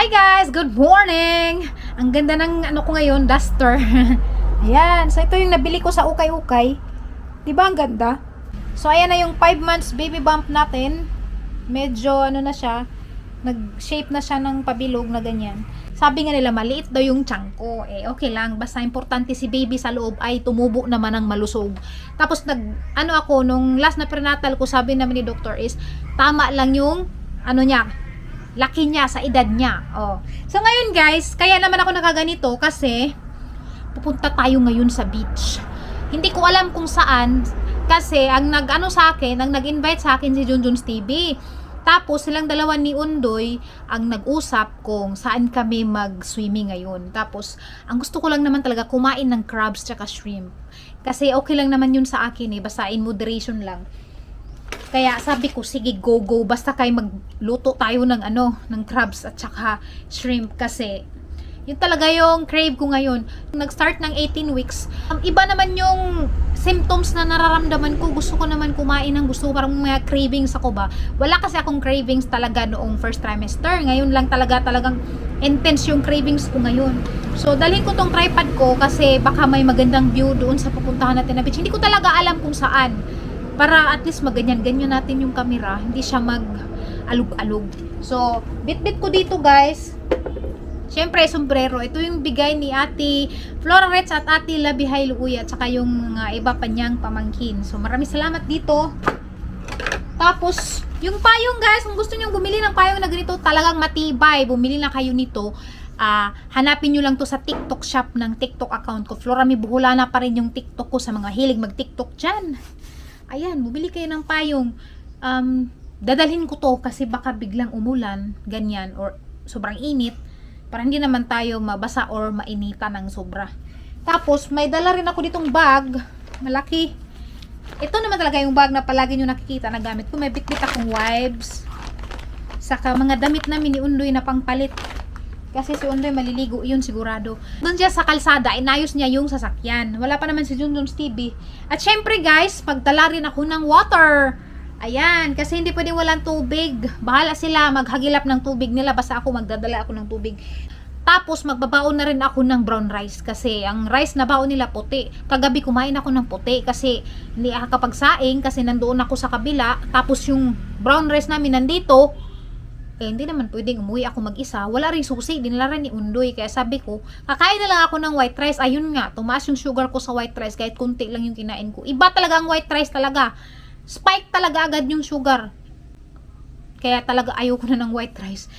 Hi guys! Good morning! Ang ganda ng ano ko ngayon, duster. Ayan. So ito yung nabili ko sa ukay-ukay. Diba ang ganda? So ayan na yung 5 months baby bump natin. Medyo ano na siya, nag-shape na siya ng pabilog na ganyan. Sabi nga nila maliit daw yung tiyan ko. Eh okay lang, basta importante si baby sa loob ay tumubo naman ng malusog. Tapos ano ako, nung last na prenatal ko, sabi naman ni doctor is tama lang yung ano niya, laki niya sa edad niya. Oh. So ngayon guys, kaya naman ako nakaganito kasi pupunta tayo ngayon sa beach. Hindi ko alam kung saan kasi ang nag-ano sa akin, ang nag-invite sa akin si Junjun's TV. Tapos silang dalawa ni Undoy ang nag-usap kung saan kami mag-swimming ngayon. Tapos ang gusto ko lang naman talaga kumain ng crabs tsaka shrimp. Kasi okay lang naman yun sa akin eh, basta in moderation lang. Kaya sabi ko, sige go basta kayo magluto tayo ng ano, ng crabs at saka shrimp kasi yun talaga yung crave ko ngayon. Nag-start ng 18 weeks. Iba naman yung symptoms na nararamdaman ko. Gusto ko naman kumain ng gusto, parang mga cravings ako ba. Wala kasi akong cravings talaga noong first trimester. Ngayon lang talagang intense yung cravings ko ngayon. So dalhin ko tong tripod ko kasi baka may magandang view doon sa pupuntahan natin na beach. Hindi ko talaga alam kung saan. Para at least maganyan-ganyan natin yung camera, hindi siya mag-alug-alug. So, bit-bit ko dito guys. Siyempre, sombrero. Ito yung bigay ni Ate Flora Reds at Ate Labihay Luuya at saka yung mga iba pa niyang pamangkin. So, maraming salamat dito. Tapos, yung payong guys, kung gusto niyo bumili ng payong na ganito, talagang matibay. Bumili na kayo nito. Hanapin nyo lang to sa TikTok shop ng TikTok account ko. Flora Mibuholana pa rin yung TikTok ko sa mga hilig mag-TikTok dyan. Ayan, bumili kayo ng payong. Dadalhin ko to kasi baka biglang umulan, ganyan, or sobrang init, para hindi naman tayo mabasa or mainitan ng sobra. Tapos, may dala rin ako ditong bag, malaki. Ito naman talaga yung bag na palagi nyo nakikita na gamit ko. May bitbit akong wipes, saka mga damit namin ni Undoy na pangpalit. Kasi si Undoy maliligo, yun sigurado. Doon siya sa kalsada, inayos niya yung sasakyan. Wala pa naman si Junjun's TV. At syempre guys, pagdala rin ako ng water. Ayan, kasi hindi pwedeng walang tubig. Bahala sila maghagilap ng tubig nila, basta ako magdadala ako ng tubig. Tapos magbabaon na rin ako ng brown rice kasi ang rice na baon nila puti. Kagabi kumain ako ng puti kasi hindi ako kapagsaing kasi nandoon ako sa kabila. Tapos yung brown rice namin nandito. Eh, hindi naman pwedeng umuwi ako mag-isa. Wala rin susi, dinala rin ni Undoy. Kaya sabi ko, kakain na lang ako ng white rice. Ayun nga, tumaas yung sugar ko sa white rice kahit kunti lang yung kinain ko. Iba talaga ang white rice talaga. Spike talaga agad yung sugar. Kaya talaga ayoko na ng white rice.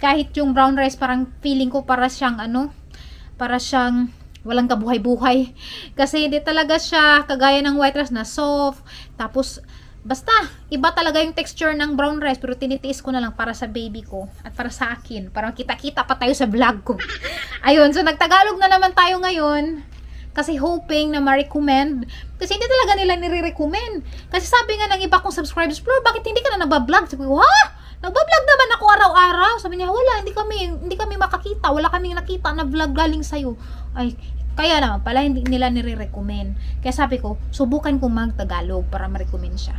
Kahit yung brown rice, parang feeling ko para siyang ano, para siyang walang kabuhay-buhay. Kasi hindi talaga siya kagaya ng white rice na soft. Tapos, basta, iba talaga yung texture ng brown rice pero tinitiis ko na lang para sa baby ko at para sa akin. Para kita-kita pa tayo sa vlog ko. Ayun, so nagtagalog na naman tayo ngayon. Kasi hoping na ma-recommend. Kasi hindi talaga nila nire-recommend. Kasi sabi nga ng iba kong subscribers, Flor, bakit hindi ka na nagbablog? Sabi ko, ha? Nagbablog naman ako araw-araw. Sabi niya, wala, hindi kami makakita. Wala kaming nakita na vlog galing sa'yo. Ay, kaya naman pala hindi nila nire-recommend. Kaya sabi ko, subukan ko mag-Tagalog para ma-recommend siya.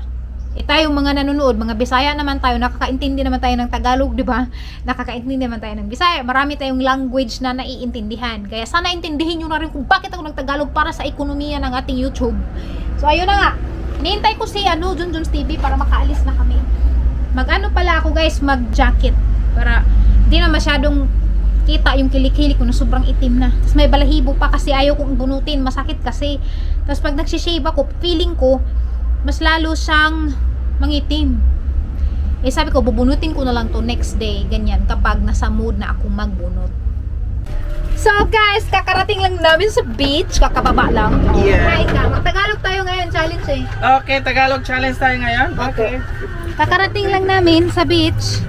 Eh tayong mga nanonood, mga Bisaya naman tayo, nakakaintindi naman tayo ng Tagalog, di ba? Nakakaintindi naman tayo ng Bisaya. Marami tayong language na naiintindihan. Kaya sana intindihin nyo na rin kung bakit ako nagtagalog para sa ekonomiya ng ating YouTube. So ayun na nga. Hinihintay ko si Junjun's TV para makaalis na kami. Mag-ano pala ako guys, mag-jacket. Para hindi na masyadong kita yung kilikili ko na sobrang itim na. Tapos may balahibo pa kasi ayaw kong bunutin. Masakit kasi. Tapos pag nagsishave ako, feeling ko, mas lalo siyang mangitim. Eh sabi ko, bubunutin ko na lang to next day. Ganyan, kapag nasa mood na akong magbunot. So guys, kakarating lang namin sa beach. Kakababa lang. Yeah. Hi ka. Mag-Tagalog tayo ngayon. Challenge eh. Okay, Tagalog challenge tayo ngayon. Okay. Kakarating lang namin sa beach.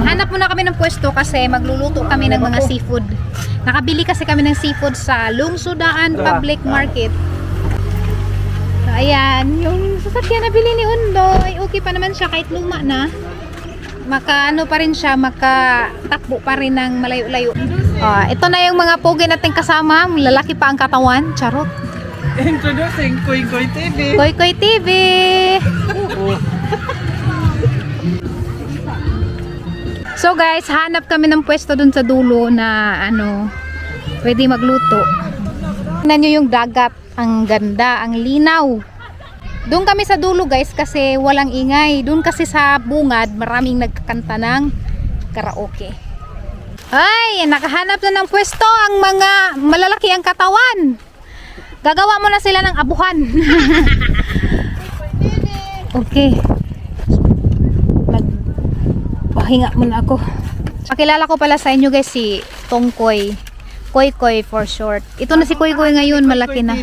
Hanap muna kami ng pwesto kasi magluluto kami ng mga seafood. Nakabili kasi kami ng seafood sa Lungsodaan Public Market. So, ayan, yung sasakyan na bili ni Undoy. Okay pa naman siya kahit luma na. Maka-ano pa rin siya, makatakbo pa rin ng malayo-layo. Ito na yung mga pogi nating kasama. Lalaki pa ang katawan. Charot. Introducing Koy Koy TV. Koy Koy TV. So guys, hanap kami ng pwesto dun sa dulo na ano, pwede magluto. Tingnan nyo yung dagat. Ang ganda, ang linaw. Doon kami sa dulo guys kasi walang ingay. Doon kasi sa bungad, maraming nagkakanta ng karaoke. Ay, nakahanap na ng pwesto ang mga malalaki ang katawan. Gagawa mo na sila ng abuhan. Okay. Magpahinga muna ako. Pakilala ko pala sa inyo guys si Tongkoy. Koy Koy for short. Ito na si Koy Koy ngayon, malaki na.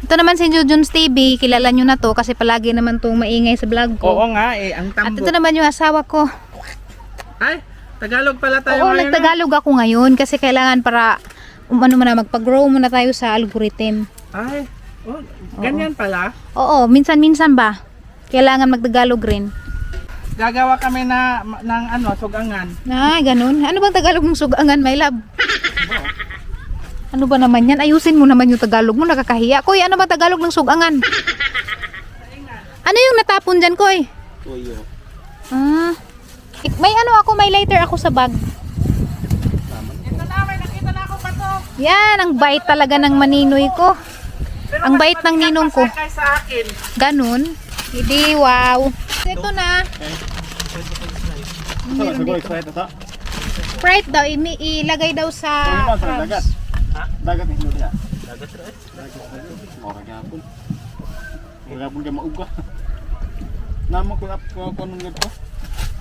Ito naman si Junjun's TV, kilala nyo na to kasi palagi naman itong maingay sa vlog ko. Oo nga eh, ang At tambo. ito naman yung asawa ko. Ay, Tagalog pala tayo Oo, ngayon. nagtagalog ako ngayon kasi kailangan para ano muna, magpag-grow muna tayo sa algorithm. Ay, ganyan pala. Oo, minsan-minsan ba? Kailangan magtagalog rin. Gagawa kami ng ano, sugangan. Ah, ganun. Ano bang Tagalog ng sugangan, my love? Ano ba naman yan? Ayusin mo naman yung Tagalog mo, nakakahiya. Koy, ano ba Tagalog ng sugangan? Ano yung natapon dyan, Koy? Tuyo. Ah. May ano ako, may lighter ako sa bag. Ito na, may nakita na ako bato. Yan, ang bait talaga ng maninoy ko. Pero Ang mas bait ng mabigat ninong pa ko. sakay sa akin. Ganun. Hindi, wow. Ito na. Meron dito. Sprite daw, ilagay daw sa crabs. Dagat ni Hindu dia. Dagat terus. Orang gapon. Orang gapon kay mauga. Namo ko nung gito.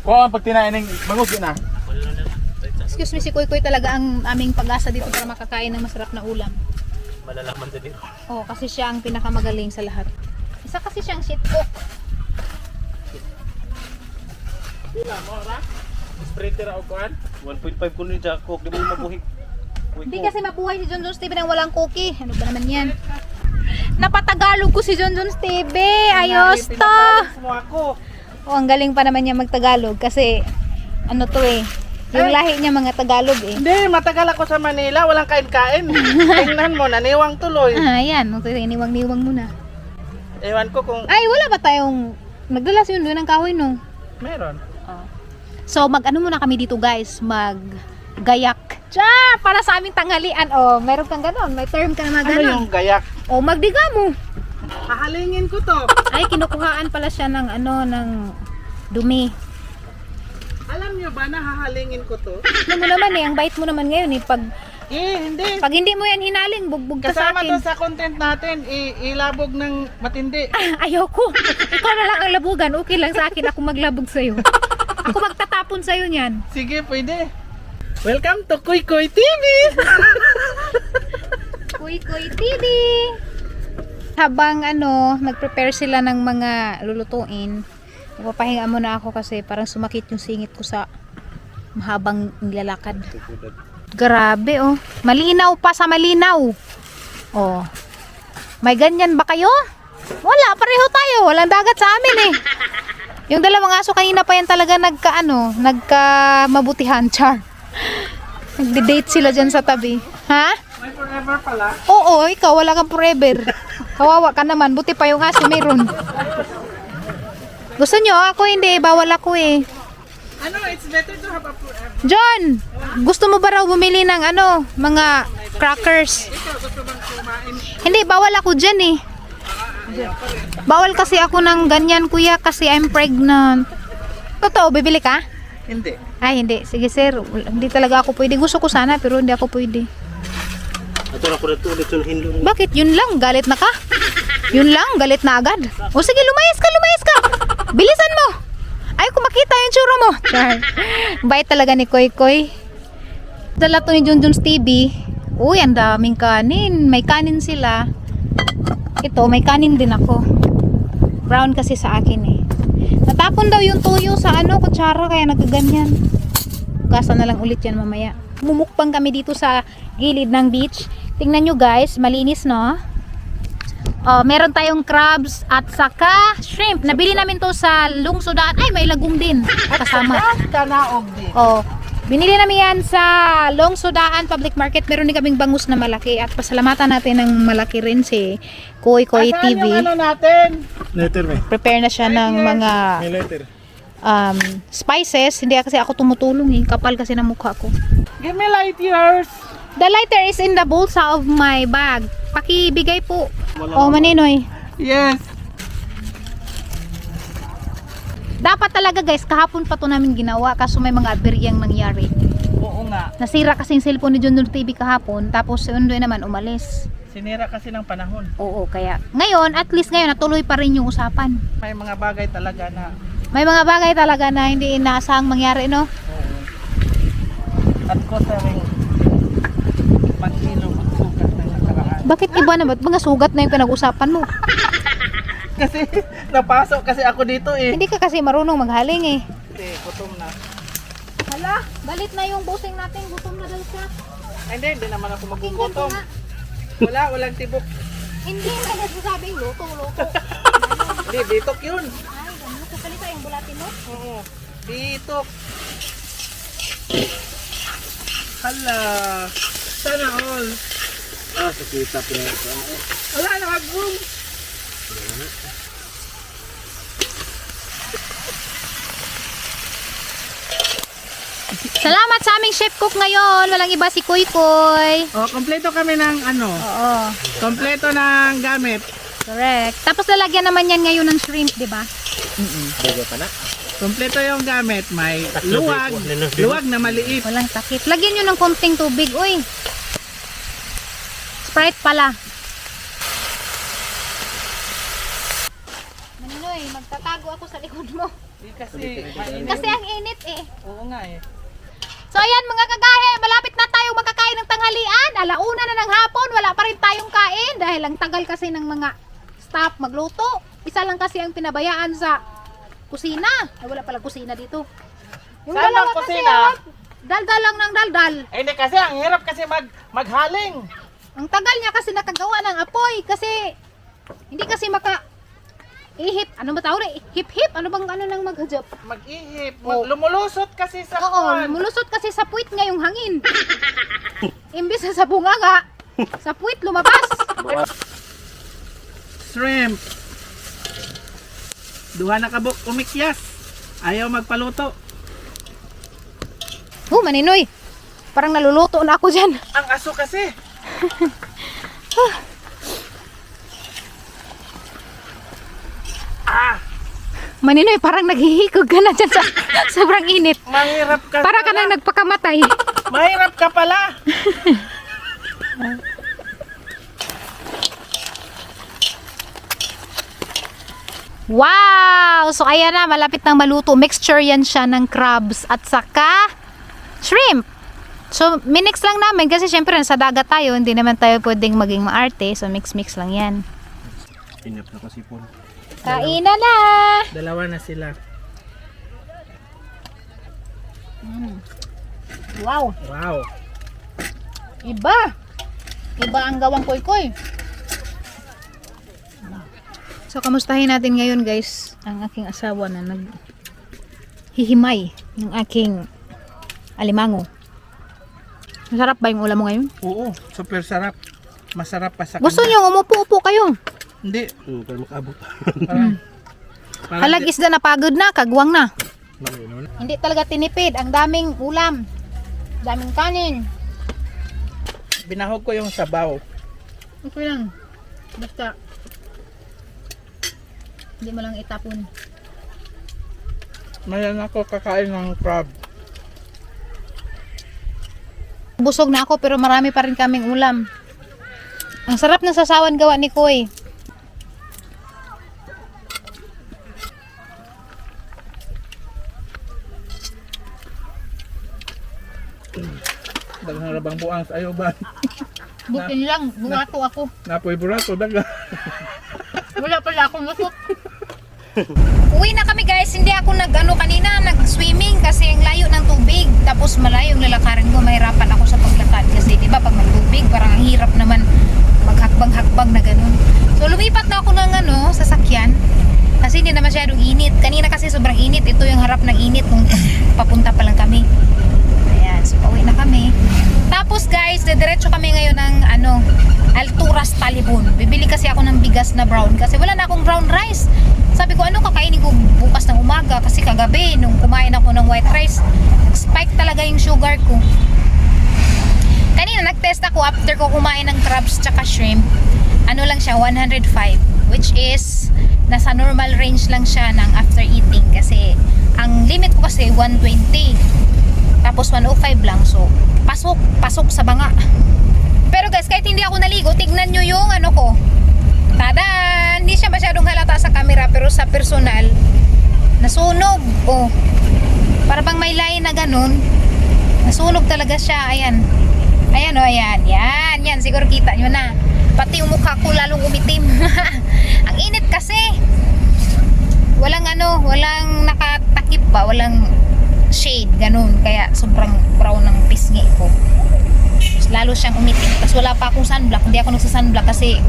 Ko ang pagtinain ng bangus na. Excuse me, si Koy Koy talaga ang aming pag-asa dito para makakain ng masarap na ulam. Malalaman din. Oh, kasi siya ang pinakamagaling sa lahat. Isa kasi siyang shit cook. Pila mo ra? Spreader ako kuan. 1.5 ko ni Jacob, di mo mabuhi. Hindi kasi mabuhay si John Jones TV nang walang cookie. Ano ba naman yan? Napatagalog ko si John Jones TV. Ayos to. Pinabalance mo ako. Oh, ang galing pa naman niya magtagalog kasi ano to eh. Yung lahi niya mga Tagalog eh. Hindi, matagal ako sa Manila, walang kain-kain. Tingnan mo, naniwang tuloy. Ah, yan. Okay, niwang-niwang muna. Ewan ko kung Ay, wala ba tayong nagdala siya doon ng kahoy no? meron. So, mag-ano muna kami dito guys, mag-gayak. Tsa! Para sa aming tanghalian. Oh, meron kang ganon. May term ka na mga Ano ganon. yung gayak? Oh, magdiga mo. Hahalingin ko to. Ay, kinukuhaan pala siya ng ano, ng dumi. Alam nyo ba na hahalingin ko to? Ano mo naman eh, ang bait mo naman ngayon eh. Pag Hindi. hindi mo yan hinaling, bugbog ka sa Kasama akin. to sa content natin, ilabog ng matindi. Ayoko. Ikaw na lang ang labugan. Okay lang sa akin. Ako maglabog sa'yo. Ako magtatapon sa'yo niyan. Sige, pwede. Welcome to Koy Koy TV! Koy Koy TV! Habang ano, nag-prepare sila ng mga lulutuin, nagpapahinga muna ako kasi parang sumakit yung singit ko sa mahabang nilalakad. Grabe oh. Malinaw pa sa malinaw. Oh. May ganyan ba kayo? Wala, pareho tayo. Walang dagat sa amin eh. Yung dalawang aso kanina pa yan talaga nagka-mabutihan. Char. Nagde-date sila dyan sa tabi. Ha? May forever pala. Oo, ikaw wala kang forever. Kawawa ka naman. Buti pa yung aso meron. Gusto nyo? Ako hindi. Bawal ako eh. Ano, it's better to have a forever. John! Gusto mo ba raw bumili ng ano? Mga crackers? Ikaw, gusto bang kumain? Hindi, bawal ako dyan eh. Bawal kasi ako ng ganyan kuya kasi I'm pregnant. Totoo, bibili ka? Hindi. Ay, hindi. Sige sir, hindi talaga ako pwede. Gusto ko sana pero hindi ako pwede. Ato na ko dito ulit yung Hindu. Bakit? Yun lang, galit na ka? Yun lang, galit na agad. O sige, lumayas ka, lumayas ka. Bilisan mo. Ay, kung makita yung tsura mo. Char. Bait talaga ni Koy Koy. Dala to ni Junjun's TV. Uy, ang daming kanin. May kanin sila. Ito, may kanin din ako. Brown kasi sa akin eh. Natapon daw yung tuyo sa ano, kutsara, kaya nagkaganyan. Gasa na lang ulit yan mamaya. Mumukbang kami dito sa gilid ng beach. Tingnan nyo guys, malinis no? Oh, meron tayong crabs at saka shrimp. Nabili namin to sa Lungsodaan. Ay, may lagong din. Kasama. Kanaog din. Oh, binili namin yan sa Lungsodaan Public Market. Meron din kaming bangus na malaki. At pasalamatan natin ng malaki rin si Koy Koy Asan TV. yung ano natin? Letter may. Prepare na siya ng mga May letter. spices. Hindi kasi ako tumutulong eh. Kapal kasi ng mukha ko. Give me light years. The lighter is in the bulsa of my bag. Pakibigay po. Oh, Maninoy. Yes. Dapat talaga guys, kahapon pa to namin ginawa kaso may mga aberyang nangyari. Oo nga. Nasira kasi yung cellphone ni John Don TV kahapon, tapos si Undoy naman umalis. Sinira kasi ng panahon. Oo, kaya ngayon, at least ngayon natuloy pa rin yung usapan. May mga bagay talaga na May mga bagay talaga na hindi inaasahang mangyari, no? oo. At ko sa ring maghilo magsugat ng nakaraan. Bakit iba na? Ba't mga sugat na yung pinag-usapan mo? Kasi napasok kasi ako dito eh. Hindi ka kasi marunong maghaling eh. Hindi, gutom na. Hala, galit na yung busing natin. Gutom na daw siya. Ay, hindi naman ako Tingnan ko magugutom. nga. Walang tibok. Hindi na nagsasabing luto. Hindi, bitok yun. Ay, ganun. Kasalita yung bulati mo. Oo, bitok. Hala, sana all. Sakita pa na. Wala, nakag-boom. Salamat sa aming chef cook ngayon. Walang iba si Kuy Kuy. Oh, kompleto kami ng ano, Oo, kompleto ng gamit. correct. Tapos lalagyan naman yan ngayon ng shrimp, di ba? Bago pa na. Kompleto yung gamit, may luwag na maliit. Walang takip. Lagyan nyo ng konting tubig, uy. Sprite pala. Maninoy, magtatago ako sa likod mo. Kasi mainit. Kasi ang init eh. Oo nga eh. So ayan mga kagahe, malapit na tayo makakain ng tanghalian. Alauna na ng hapon, wala pa rin tayong kain. Dahil ang tagal kasi ng mga staff magluto. Isa lang kasi ang pinabayaan sa kusina. Ay, wala pala kusina dito. Yung Saan dalawa ang kasi, kusina? daldal lang ng daldal. Ay, hindi kasi ang hirap kasi maghaling. Ang tagal niya kasi nakagawa ng apoy. Kasi, hindi kasi ihip. Ano ba tawag? Hip-hip? Ano bang ano nang maghajap? Mag-ihip. Oo. Lumulusot kasi sa Oo, kwan. mulusot kasi sa puwit ngayong hangin. Imbis na sa bunganga, sa puwit lumabas. Shrimp. Duha na kabuk umikyas. Ayaw magpaluto. Maninoy. Parang naluluto na ako dyan. Ang aso kasi. Maninoy, parang naghihikog ka na dyan sa sobrang init. Mahirap ka. Para ka nang nagpakamatay. Mahirap ka pala. Wow! So ayan na, malapit nang maluto. Mixture yan siya ng crabs at saka shrimp. So minix lang namin kasi syempre sa dagat tayo, hindi naman tayo pwedeng maging maarte. So mix-mix lang yan. Inap na kasi po. Kainan na! Dalawa na sila. Wow! Wow. Iba! Iba ang gawang koy-koy. So, kamustahin natin ngayon guys, ang aking asawa na naghihimay ng aking alimango. Masarap ba yung ulam mo ngayon? Oo, super sarap. Masarap pa sa Gusto kanya. nyo umupo-upo kayo? Hindi. Pero makabot. Parang Halag isda na pagod na, kagwang na. Ano? Hindi talaga tinipid, ang daming ulam. Daming kanin. binahog ko yung sabaw. Okay lang. Basta hindi mo lang itapon. Mayan ako kakain ng crab. Busog na ako pero marami pa rin kaming ulam. Ang sarap ng sasawan gawa ni Koy. Daghang rabang buang sa ayo ba? Butin lang, bumato ako. Napoy burato daga. Wala pala akong lusot. Uwi na kami guys, hindi ako kanina, nag-swimming kasi ang layo ng tubig. Tapos malayo yung lalakarin ko, mahirapan ako sa paglakad kasi di ba pag may tubig, parang ang hirap naman maghakbang-hakbang na ganun. So lumipat na ako ng sasakyan kasi hindi na masyadong init. Kanina kasi sobrang init, ito yung harap ng init nung papunta pa lang kami. Ayan, so pauwi na kami. Tapos guys, diretso kami ngayon ng Alturas Talibon. Bibili kasi ako ng bigas na brown kasi wala na akong brown rice. Sabi ko, ano kakainin ko bukas ng umaga? Kasi kagabi, nung kumain ako ng white rice, nag-spike talaga yung sugar ko. Kanina, nag-test ako after ko kumain ng crabs tsaka shrimp. Ano lang siya, 105. Which is, nasa normal range lang siya ng after eating. Kasi, ang limit ko kasi 120. Tapos 105 lang. So, pasok sa banga. Pero guys, kahit hindi ako naligo, tignan nyo yung ano ko. Tada! Hindi siya masyadong halata sa camera, pero sa personal, nasunog. Oh, para bang may line na ganun. Nasunog talaga siya. Ayan. Ayan o, ayan. Yan. Siguro kita nyo na. Pati yung mukha ko lalong umitim. Ang init kasi. Walang nakatakip ba? Walang shade. Ganun. Kaya sobrang brown ng pisngi ko. Lalo siyang umitim. Tapos wala pa akong sunblock. Hindi ako nagsa-sunblock kasi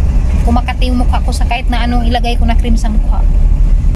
kumakati yung mukha ko sa kahit na anong ilagay ko na cream sa mukha.